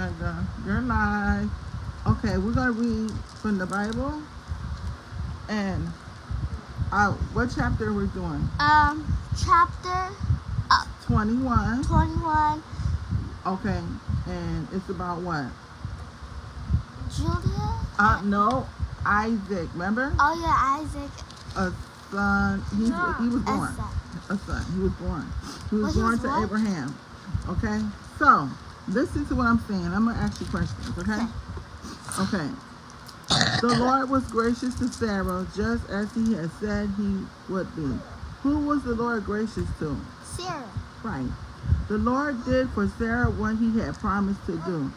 Mega. You're live. Okay, we're gonna read from the Bible. And what chapter are we doing? Chapter 21. 21. Okay, and it's about what? Julia? No, Isaac. Remember? Oh yeah, Isaac. A son. He was born. A son. He was born. He was born to what? Abraham. Okay. So listen to what I'm saying. I'm gonna ask you questions. Okay. Okay. The Lord was gracious to Sarah, just as He had said He would be. Who was the Lord gracious to? Sarah. Right. The Lord did for Sarah what He had promised to do.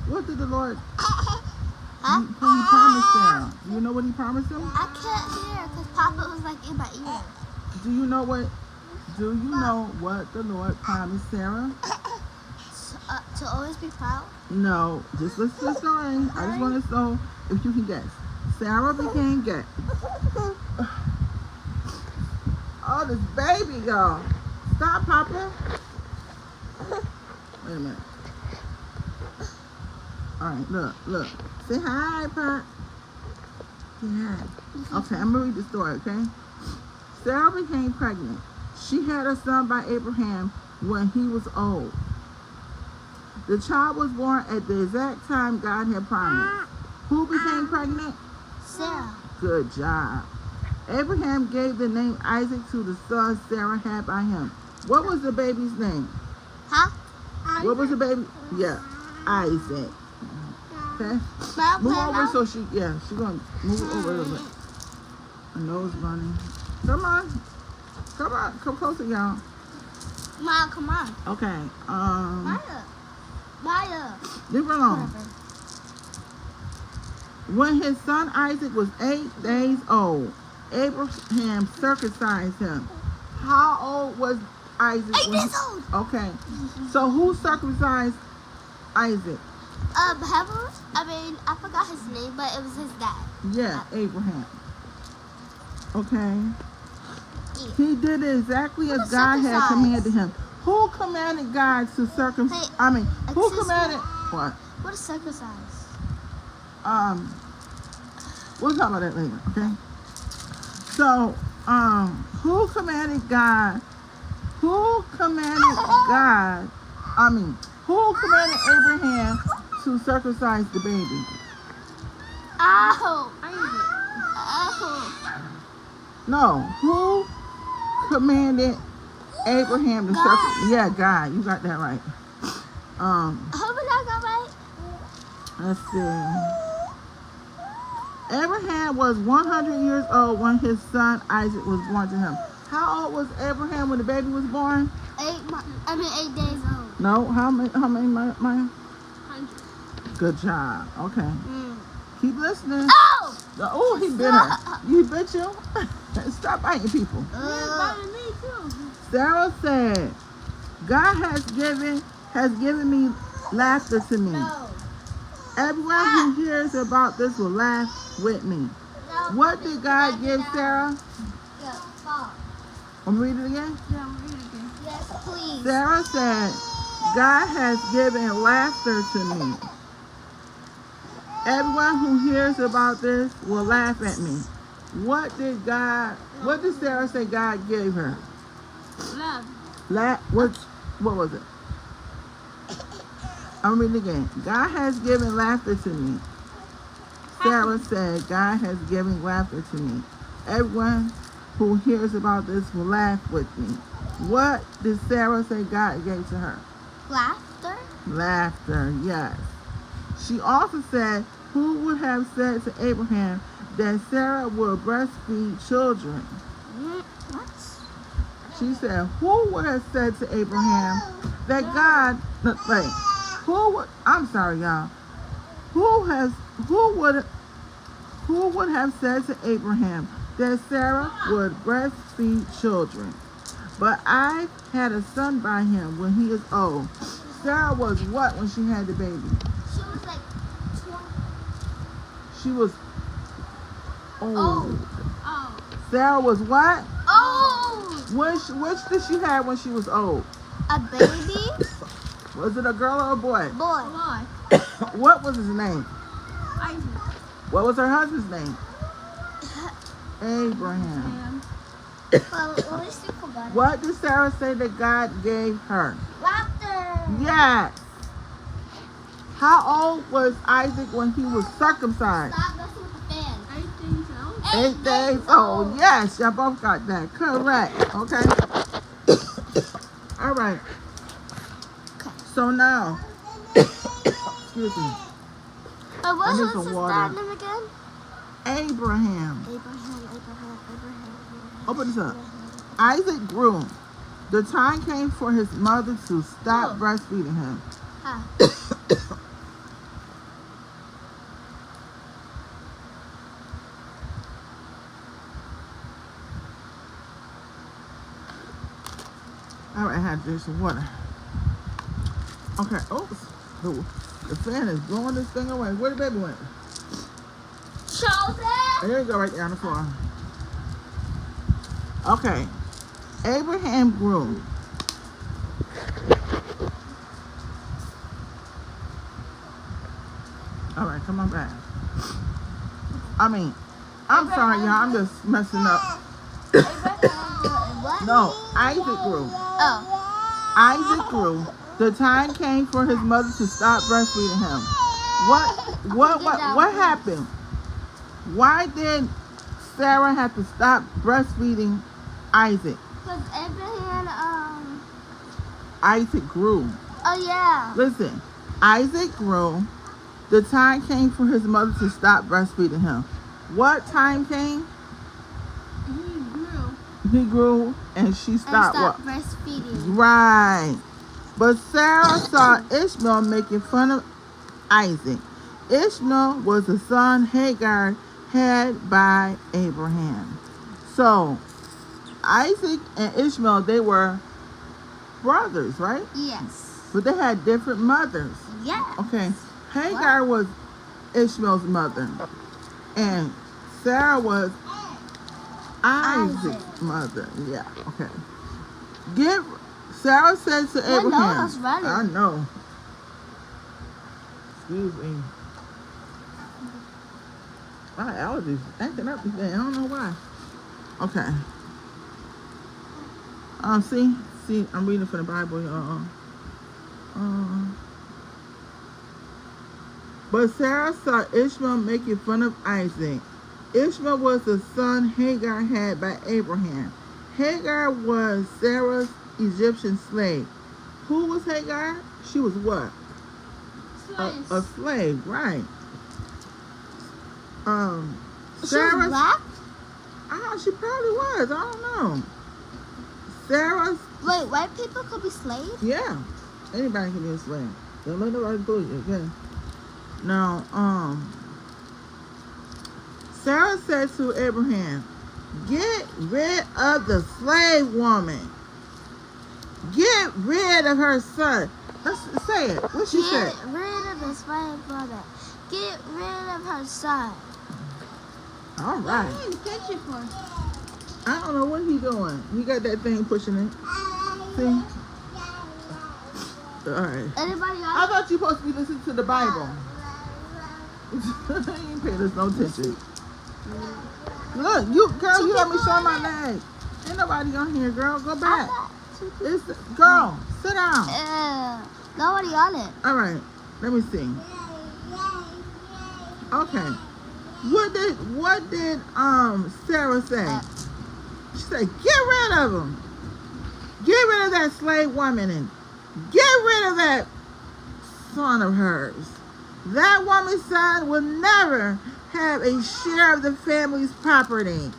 What did the Lord? Huh? He promised Sarah. Do you know what He promised him? I can't hear because Papa was like in my ear. Do you know what? Do you know what the Lord promised Sarah? To always be proud. No, just listen to the story. I just want to know if you can guess. Sarah became gay. Oh, this baby, y'all. Stop, Papa. Wait a minute. All right, look. Say hi, Pop. Say hi. Okay, I'm going to read the story, okay? Sarah became pregnant. She had a son by Abraham when he was old. The child was born at the exact time God had promised. Who became pregnant? Sarah. Good job. Abraham gave the name Isaac to the son Sarah had by him. What was the baby's name? Huh? What was the baby? Yeah, Isaac. Okay. Move over so she's gonna move over a little bit. Her nose running. Come on, come closer, y'all. Mom, come on. Okay. Maya. Leave her alone. When his son Isaac was 8 days old, Abraham circumcised him. How old was Isaac? 8 days old. Okay. So who circumcised Isaac? I forgot his name, but it was his dad. Yeah, Abraham. Okay. He did it exactly as God had commanded him. Who commanded God to circumcise? Who commanded what? What is circumcised? We'll talk about that later, okay? So, who commanded God? Who commanded Abraham to circumcise the baby? Oh. No, who commanded Abraham to circumcise? Yeah, God, you got that right. How did I got right? Let's see. Abraham was 100 years old when his son Isaac was born to him. How old was Abraham when the baby was born? 8 days old. No, how many, Maya? 100. Good job. Okay. Keep listening. Oh! Oh, he bit her. You bit you? Stop biting people. Biting me too. Sarah said, God has given me laughter to me. No. Everyone who hears about this will laugh with me. What did God give Sarah? I'm reading it again? Yeah, I'm reading it again. Yes, please. Sarah said, God has given laughter to me. Everyone who hears about this will laugh at me. What did Sarah say God gave her? Love. What was it? I'm reading again. God has given laughter to me. Sarah said, God has given laughter to me. Everyone who hears about this will laugh with me. What did Sarah say God gave to her? Laughter? Laughter, yes. She also said, who would have said to Abraham that Sarah would breastfeed children? What? She said, who would have said to Abraham that God, I'm sorry, y'all. Who would have said to Abraham that Sarah would breastfeed children? But I had a son by him when he is old. Sarah was what when she had the baby? She was like 20. She was old. Oh. Sarah was what? Old. Which did she have when she was old? A baby? Was it a girl or a boy? Boy. Boy. What was his name? Isaac. What was her husband's name? Abraham. And Well, at least you forgot. What did Sarah say that God gave her? Laughter. Yes. How old was Isaac when he was circumcised? Stop messing with the fan. 18 cells. 8 days old. Yes, y'all both got that. Correct. Okay. All right. So now, excuse me, What I need was some his water. dad name again? Abraham. Abraham. Open this up. Isaac grew. The time came for his mother to stop breastfeeding him. Huh. All right, I had to drink some water. Okay. Oops. The fan is blowing this thing away. Where the baby went? Chosen. There you go, right there on the floor. Okay. Abraham grew. All right, come on back. I'm sorry, y'all. I'm just messing up. What? No, Isaac grew. Oh. Isaac grew. The time came for his mother to stop breastfeeding him. What happened? Why did Sarah have to stop breastfeeding Isaac? Because Abraham, Isaac grew. oh yeah. Listen, Isaac grew. The time came for his mother to stop breastfeeding him. What time came? He grew. He grew and she And stopped stop what? breastfeeding. Right. But Sarah saw Ishmael making fun of Isaac. Ishmael was the son Hagar had by Abraham. So Isaac and Ishmael, they were brothers, right? Yes. But they had different mothers. Yeah. Okay. Hagar was Ishmael's mother. And Sarah was Isaac's mother. Yeah, okay. Sarah said to Abraham. Noah's running. I know. Excuse me. My allergies acting up today. I don't know why. Okay. See, I'm reading from the Bible, y'all. But Sarah saw Ishmael making fun of Isaac. Ishmael was the son Hagar had by Abraham. Hagar was Sarah's Egyptian slave. Who was Hagar? She was what? A slave, right. She was black? She probably was. I don't know. Sarah's, Wait, white people could be slaves? yeah. Anybody can be a slave. Don't let nobody bully you, okay? Now, Sarah said to Abraham, get rid of the slave woman. Get rid of her son. Let's say it. What she said? Get rid of the slave woman. Get rid of her son. All right. What did he catch it for? I don't know what he doing. He got that thing pushing it. See? All right. Anybody I else? thought you supposed to be listening to the Bible. You ain't paying us no attention. Look, girl, you let me show my leg. Ain't nobody on here, girl. Go back. Girl, sit down. Nobody on it. All right, let me see. Okay. What did Sarah say? She said, get rid of him. Get rid of that slave woman and get rid of that son of hers. That woman's son will never have a share of the family's property.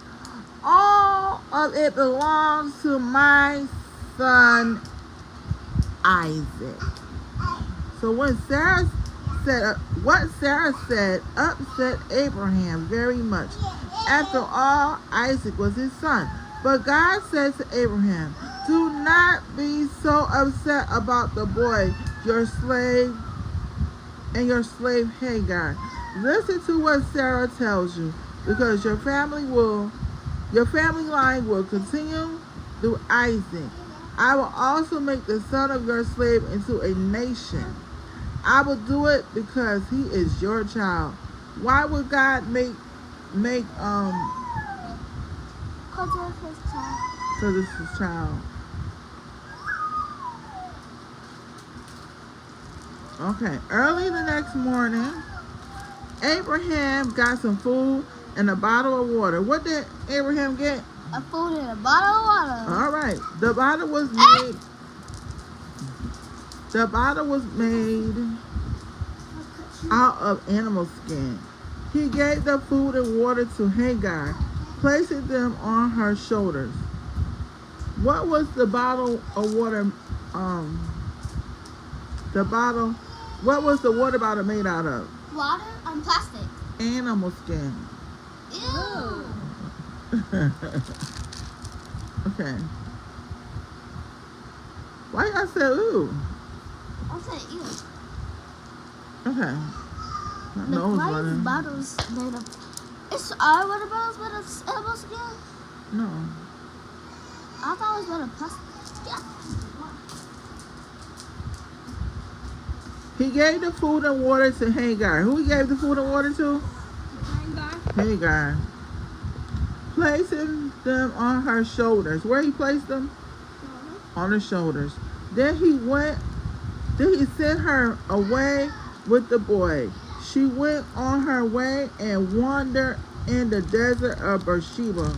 All of it belongs to my son Isaac. So what Sarah said upset Abraham very much. After all, Isaac was his son. But God said to Abraham, do not be so upset about the boy, your slave and your slave Hagar. Listen to what Sarah tells you, because your family line will continue through Isaac. I will also make the son of your slave into a nation. I will do it because he is your child. Why would God make Because of his child. so this is his child? Okay. Early the next morning, Abraham got some food and a bottle of water. What did Abraham get? A food and a bottle of water. All right. The bottle was made. The bottle was made out of animal skin. He gave the food and water to Hagar, placing them on her shoulders. What was the bottle of water? What was the water bottle made out of? Water and plastic. Animal skin. Ew. Okay. Why y'all say ooh? I said ew. Okay. My Look, nose why is running. bottles made of... It's our water bottles made of animal skin? No. I thought it was made of plastic. Yeah. He gave the food and water to Hagar. Who he gave the food and water to? Hagar. Placing them on her shoulders. Where he placed them? On her shoulders. Then he sent her away with the boy. She went on her way and wandered in the desert of Beersheba.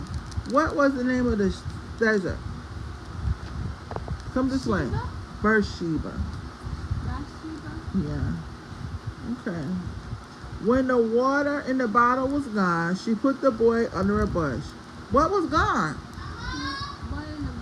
What was the name of the desert? Come this way. Beersheba. Yeah. Okay. When the water in the bottle was gone, she put the boy under a bush. What was gone? What in the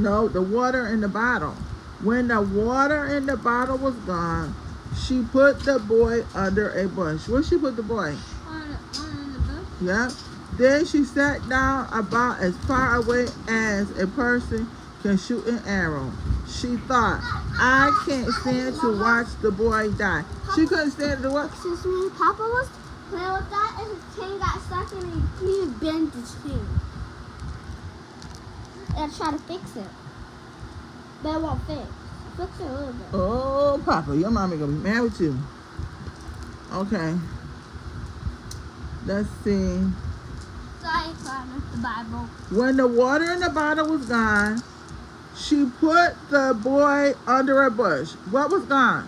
bush? The water in the bottle. When the water in the bottle was gone, she put the boy under a bush. Where she put the boy? On in the bush? Yeah. Then she sat down about as far away as a person can shoot an arrow. She thought, I can't stand to watch the boy die. She couldn't stand to watch. Excuse me, Papa was playing with that and his chain got stuck and he bent his chain. And I tried to fix it. But it won't fix. Fix it a little bit. Oh, Papa, your mommy gonna be mad with you. Okay. Let's see. Sorry, Connor, the Bible. When the water in the bottle was gone, she put the boy under a bush. What was gone?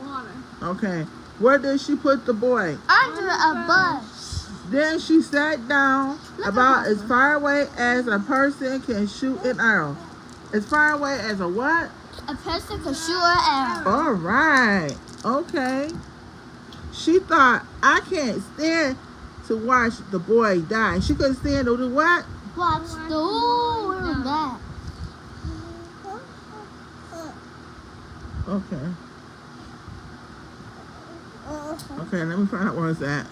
Water. Okay. Where did she put the boy? Under a bush. Then she sat down about as far away as a person can shoot an arrow. As far away as a what? A person could shoot an arrow. All right. Okay. She thought, I can't stand to watch the boy die. She couldn't stand to do what? Watch the... Ooh, where was that? Okay. Okay, let me find out where it's at.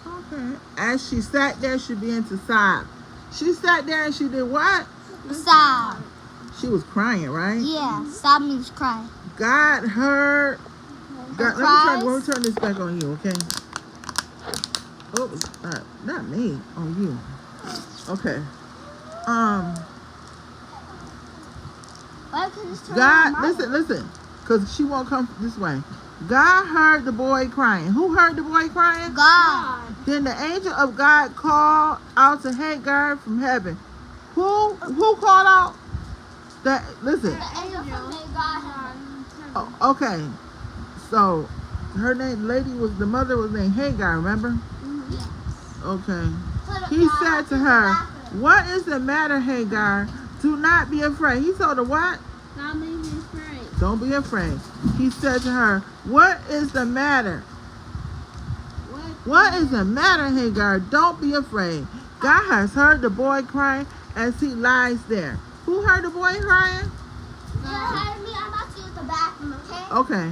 Okay. As she sat there, she began to sob. She sat there and she did what? Sob. She was crying, right? Yeah, sob means cry. God heard. God, let me turn this back on you, okay? Oh, not me, on you. Okay. Why couldn't you turn God, on mine? listen, because she won't come this way. God heard the boy crying. Who heard the boy crying? God. Then the angel of God called out to Hagar from heaven. Who called out? Listen. The angel from God. Oh, okay. So her name, the mother was named Hagar. Remember? Yes. Okay. He said to her, "What is the matter, Hagar? Do not be afraid." He told her what? Not make me afraid. Don't be afraid. He said to her, "What is the matter? What is the matter, Hagar? Don't be afraid. God has heard the boy crying as he lies there." Who heard the boy crying? You heard me? I'm about to use the bathroom, okay? Okay.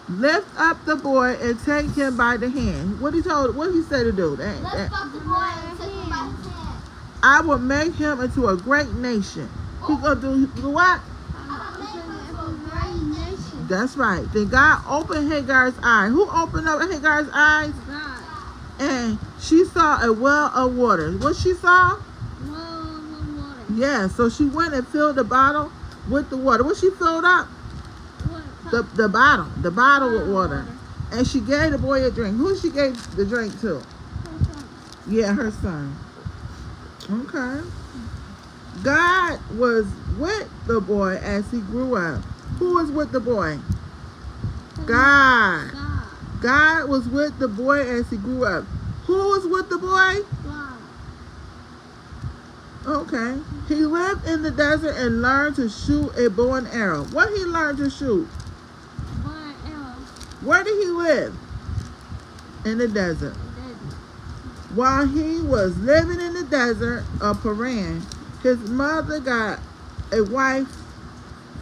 Lift up the boy and take him by the hand. What he said to do? Lift up the boy and take him by his hand. I will make him into a great nation. He gonna do what? That's right. Then God opened Hagar's eyes. Who opened up Hagar's eyes? God. And she saw a well of water. What she saw? Well, water. Yeah, so she went and filled the bottle with the water. What she filled up? What? The bottle with water. And she gave the boy a drink. Who she gave the drink to? Yeah, her son. Okay. God was with the boy as he grew up. Who was with the boy? God. God. God was with the boy as he grew up. Who was with the boy? God. Okay. He lived in the desert and learned to shoot a bow and arrow. What he learned to shoot? Boy and arrow. Where did he live? In the desert. While he was living in the desert of Paran, his mother got a wife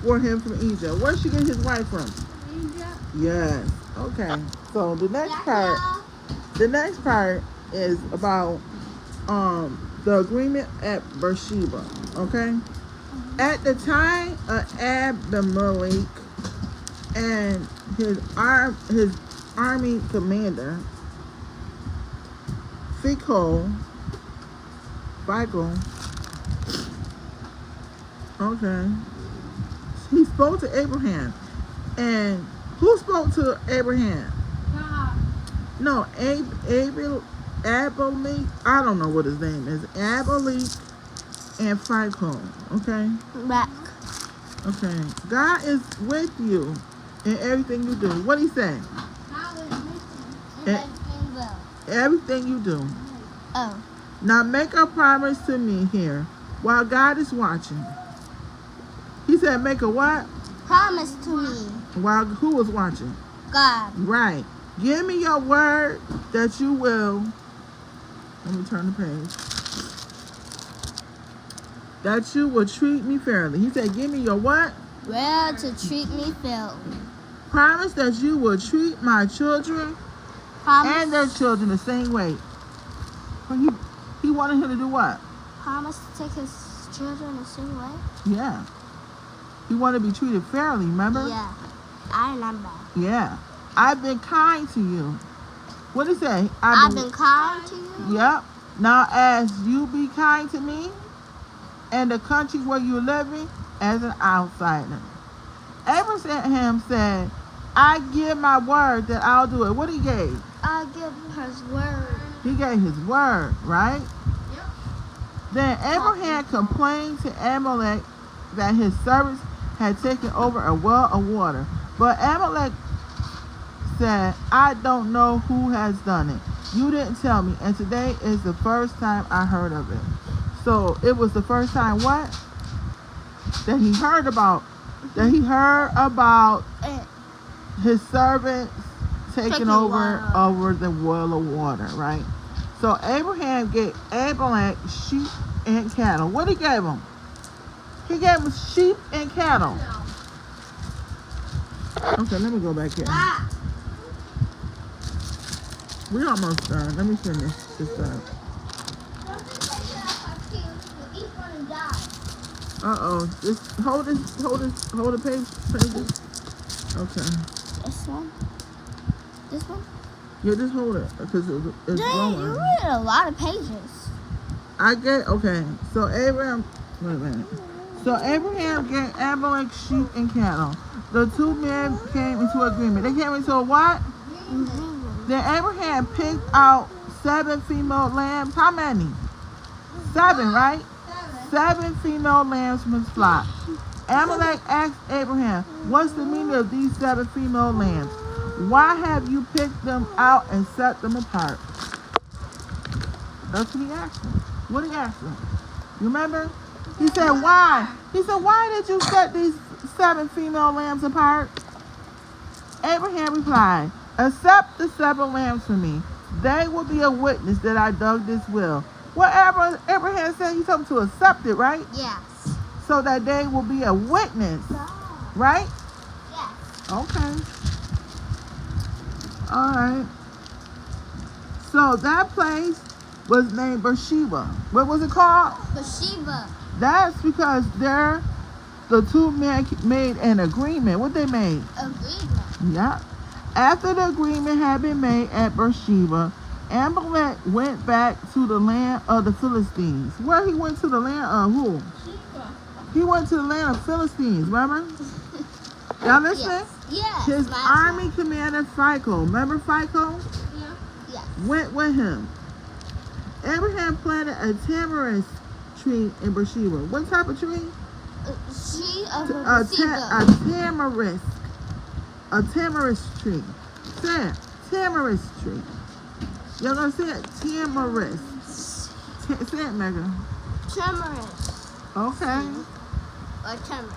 for him from Egypt. Where did she get his wife from? Egypt. Yes. Okay. So the next part is about the agreement at Beersheba. Okay. At the time of Abimelech and his army commander Phicol. Okay. He spoke to Abraham. And who spoke to Abraham? God. No, Abimelech. I don't know what his name is. Abimelech and Phicol. Okay. Back. Okay. God is with you in everything you do. What did he say? God was with Eh. Everything you do. Oh. Now make a promise to me here while God is watching. He said make a what? Promise to me. While who was watching? God. Right. Give me your word that you will. Let me turn the page. That you will treat me fairly. He said, give me your what? Well, to treat me fairly. Promise that you will treat my children Promise. and their children the same way. But he wanted him to do what? Promise to take his children the same way. Yeah. He wanted to be treated fairly, remember? Yeah. I remember. Yeah. I've been kind to you. What did he say? I've been kind to you. Yep. Now as you be kind to me and the country where you're living as an outsider. Abraham said, I give my word that I'll do it. What he gave? I give his word. He gave his word, right? Yep. Then Abraham complained to Amalek that his servants had taken over a well of water. But Amalek said, I don't know who has done it. You didn't tell me, and today is the first time I heard of it. So it was the first time what? That he heard about his servants taking over the well of water, right? So Abraham gave Amalek sheep and cattle. What he gave him? He gave him sheep and cattle. Okay, let me go back here. We're almost done. Let me finish this up. Just hold the pages. Okay. This one? This one? Yeah, just hold it because it's Dang, you blowing. read a lot of pages. Okay. So Abraham, wait a minute. So Abraham gave Amalek sheep and cattle. The two men came into agreement. They came into a what? Mm-hmm. Then Abraham picked out 7 female lambs. How many? 7, right? 7 female lambs from his flock. Amalek asked Abraham, what's the meaning of these 7 female lambs? Why have you picked them out and set them apart? That's what he asked him. What did he ask him? You remember? He said, why? He said, why did you set these 7 female lambs apart? Abraham replied, accept the 7 lambs for me. They will be a witness that I dug this well. Whatever Abraham said, he told them to accept it, right? Yes. So that they will be a witness, right? Yes. Okay. All right. So that place was named Beersheba. What was it called? Beersheba. That's because the two men made an agreement. What they made? Agreement. Yeah. After the agreement had been made at Beersheba, Amalek went back to the land of the Philistines. Where he went to the land of who? He went to the land of Philistines, remember? Y'all listening? Yes. His my army commander Phicol, remember Phicol? Yeah. Yes. Went with him. Abraham planted a tamarisk tree in Beersheba. What type of tree? She of A Bathsheba. tamarisk. A tamarisk tree. Say it. Tamarisk tree. Y'all gonna say it? Tamarisk. Say it, Megan. Turmeric. Okay. Or turmeric.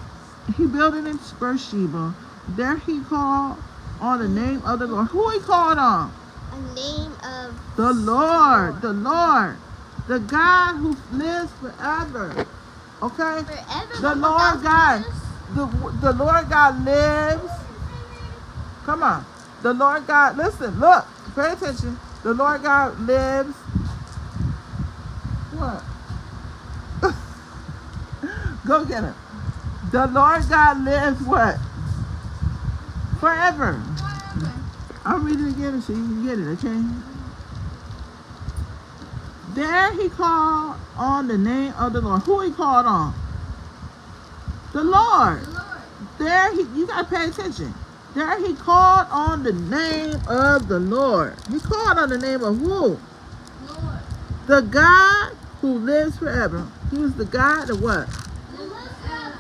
He built it in Beersheba. There he called on the name of the Lord. Who he called on? A name of The Lord. The Lord. The God who lives forever. Okay? forever. The Lord God. The Lord God lives. Come on. The Lord God, listen, look, pay attention. The Lord God lives. What? Go get it. The Lord God lives what? Forever. I'll read it again so you can get it, okay? There he called on the name of the Lord. Who he called on? The Lord. There you gotta pay attention. There he called on the name of the Lord. He called on the name of who? Lord. The God who lives forever. He was the God of what?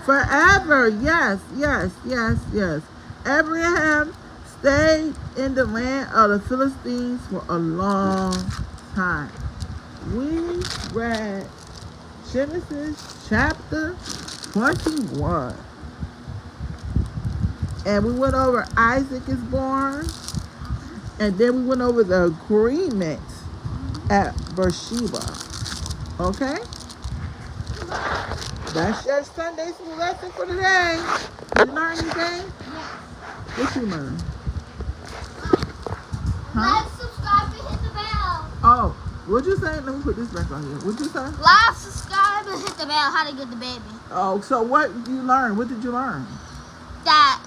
Forever. Yes, yes, yes, yes. Abraham stayed in the land of the Philistines for a long time. We read Genesis chapter 21. And we went over Isaac is born. And then we went over the agreement at Beersheba. Okay? That's your Sunday school lesson for today. Did you learn anything? What you learn? Huh? Like, subscribe, and hit the bell. Oh, what'd you say? Let me put this back on here. What'd you say? Like, subscribe, and hit the bell. How to get the baby. Oh, so what you learn? What did you learn? That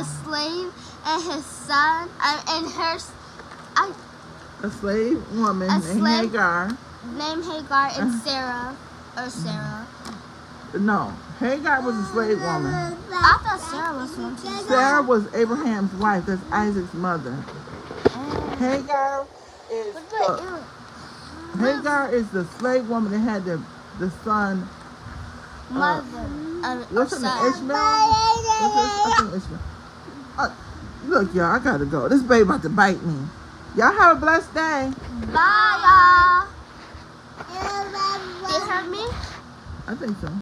a slave and his son and her A slave woman A named slave- Hagar. named Hagar and Sarah. No, Hagar was a slave woman. I thought Sarah was one too. Sarah was Abraham's wife. That's Isaac's mother. Hagar is Hagar is the slave woman that had the son. Mother. What's her name? Ishmael? What's this? I think Ishmael. Look, y'all, I gotta go. This baby about to bite me. Y'all have a blessed day. Bye, y'all. You heard me? I think so.